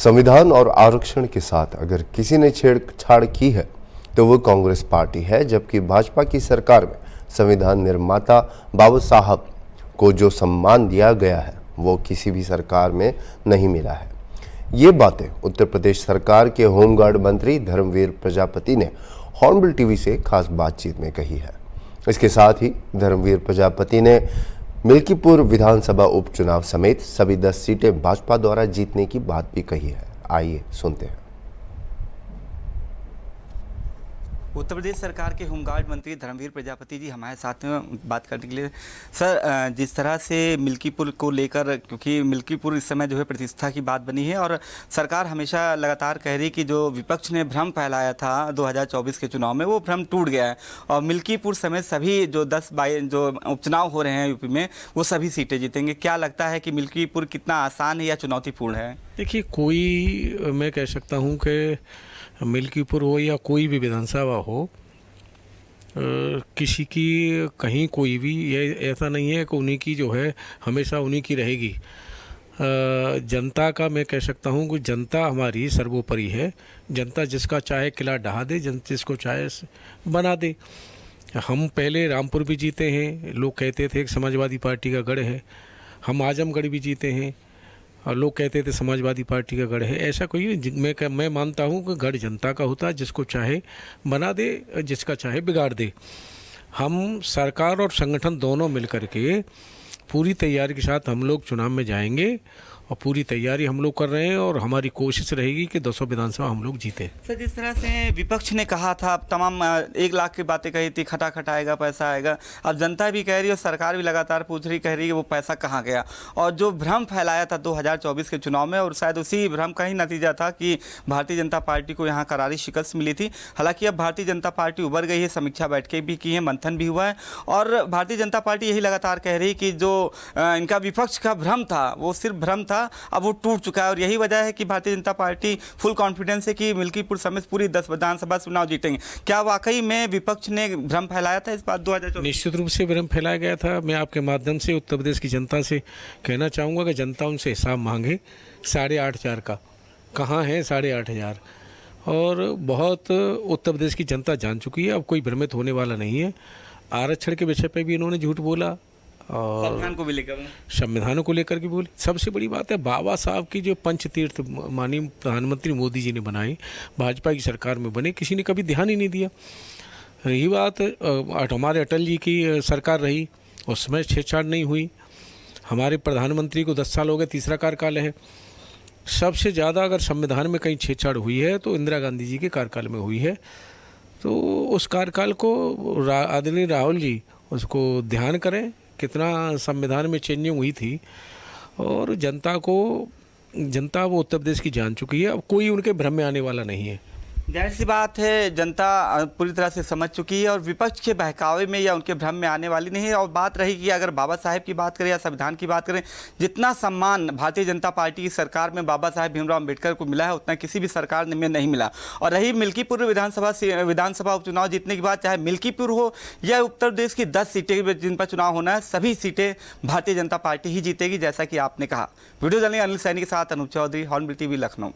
संविधान और आरक्षण के साथ अगर किसी ने छेड़छाड़ की है तो वो कांग्रेस पार्टी है, जबकि भाजपा की सरकार में संविधान निर्माता बाबा साहब को जो सम्मान दिया गया है वो किसी भी सरकार में नहीं मिला है। ये बातें उत्तर प्रदेश सरकार के होमगार्ड मंत्री धर्मवीर प्रजापति ने हॉर्नबिल टीवी से खास बातचीत में कही है। इसके साथ ही धर्मवीर प्रजापति ने मिल्कीपुर विधानसभा उपचुनाव समेत सभी 10 सीटें भाजपा द्वारा जीतने की बात भी कही है। आइए सुनते हैं। उत्तर प्रदेश सरकार के होमगार्ड मंत्री धर्मवीर प्रजापति जी हमारे साथ में बात करने के लिए। सर, जिस तरह से मिल्कीपुर को लेकर, क्योंकि मिल्कीपुर इस समय जो है प्रतिष्ठा की बात बनी है और सरकार हमेशा लगातार कह रही कि जो विपक्ष ने भ्रम फैलाया था 2024 के चुनाव में, वो भ्रम टूट गया है और मिल्कीपुर समेत सभी जो 10 जो उपचुनाव हो रहे हैं यूपी में, वो सभी सीटें जीतेंगे। क्या लगता है कि मिल्कीपुर कितना आसान है या चुनौतीपूर्ण है? देखिए, मैं कह सकता हूँ कि मिल्कीपुर हो या कोई भी विधानसभा हो, किसी की कहीं कोई भी ये ऐसा नहीं है कि उन्हीं की जो है हमेशा उन्हीं की रहेगी। जनता का मैं कह सकता हूँ कि जनता हमारी सर्वोपरि है। जनता जिसका चाहे किला ढहा दे, जिसको चाहे बना दे। हम पहले रामपुर भी जीते हैं, लोग कहते थे कि समाजवादी पार्टी का गढ़ है। हम आजमगढ़ भी जीते हैं और लोग कहते थे समाजवादी पार्टी का गढ़ है। ऐसा कोई मैं मानता हूँ कि गढ़ जनता का होता है, जिसको चाहे बना दे, जिसका चाहे बिगाड़ दे। हम सरकार और संगठन दोनों मिलकर के पूरी तैयारी के साथ हम लोग चुनाव में जाएंगे और पूरी तैयारी हम लोग कर रहे हैं और हमारी कोशिश रहेगी कि 200 विधानसभा हम लोग जीते। सर, जिस तरह से विपक्ष ने कहा था, तमाम 1 लाख की बातें कही थी, खटाखट आएगा, पैसा आएगा। अब जनता भी कह रही है और सरकार भी लगातार पूछ रही, कह रही है वो पैसा कहाँ गया। और जो भ्रम फैलाया था 2024 के चुनाव में, और शायद उसी भ्रम का ही नतीजा था कि भारतीय जनता पार्टी को यहाँ करारी शिकस्त मिली थी। हालांकि अब भारतीय जनता पार्टी उभर गई है, समीक्षा बैठकें भी की हैं, मंथन भी हुआ है और भारतीय जनता पार्टी यही लगातार कह रही कि जो इनका विपक्ष का भ्रम था वो सिर्फ भ्रम था, अब वो टूट चुका है। और यही वजह है कि Bharatiya Janata party full confidence है कि मिल्कीपुर समेत पूरी 10 विधानसभा चुनाव जीतेंगे। क्या वाकई में विपक्ष ने भ्रम फैलाया था इस बात 2024? निश्चित रूप से भ्रम फैलाया गया था। मैं आपके माध्यम से उत्तर प्रदेश की जनता से कहना चाहूँगा कि जनता उनसे हिसाब मांगे 8,500 का। कहाँ है 8,500? और बहुत उत्तर प्रदेश की जनता जान चुकी है, अब कोई भ्रमित होने वाला नहीं है। आरक्षण के विषय पर भी इन्होंने झूठ बोला और संविधान को लेकर के बोले। सबसे बड़ी बात है, बाबा साहब की जो पंचतीर्थ माननीय प्रधानमंत्री मोदी जी ने बनाई, भाजपा की सरकार में बने, किसी ने कभी ध्यान ही नहीं दिया। रही बात हमारे अटल जी की सरकार रही, उसमें छेड़छाड़ नहीं हुई। हमारे प्रधानमंत्री को 10 साल हो गए, तीसरा कार्यकाल है। सबसे ज़्यादा अगर संविधान में कहीं छेड़छाड़ हुई है तो इंदिरा गांधी जी के कार्यकाल में हुई है। तो उस कार्यकाल को आदरणीय राहुल जी उसको ध्यान करें, कितना संविधान में चेंजिंग हुई थी और जनता वो उत्तर प्रदेश की जान चुकी है। अब कोई उनके भ्रम में आने वाला नहीं है। जाहिर सी बात है, जनता पूरी तरह से समझ चुकी है और विपक्ष के बहकावे में या उनके भ्रम में आने वाली नहीं है। और बात रही कि अगर बाबा साहेब की बात करें या संविधान की बात करें, जितना सम्मान भारतीय जनता पार्टी की सरकार में बाबा साहेब भीमराव अम्बेडकर को मिला है, उतना किसी भी सरकार में नहीं मिला। और रही मिल्कीपुर विधानसभा उपचुनाव जीतने की बात, चाहे मिल्कीपुर हो या उत्तर प्रदेश की 10 सीटें जिन पर चुनाव होना है, सभी सीटें भारतीय जनता पार्टी ही जीतेगी, जैसा कि आपने कहा। वीडियो जर्नलिस्ट अनिल सैनी के साथ अनूप चौधरी, हॉर्नबिल टीवी, लखनऊ।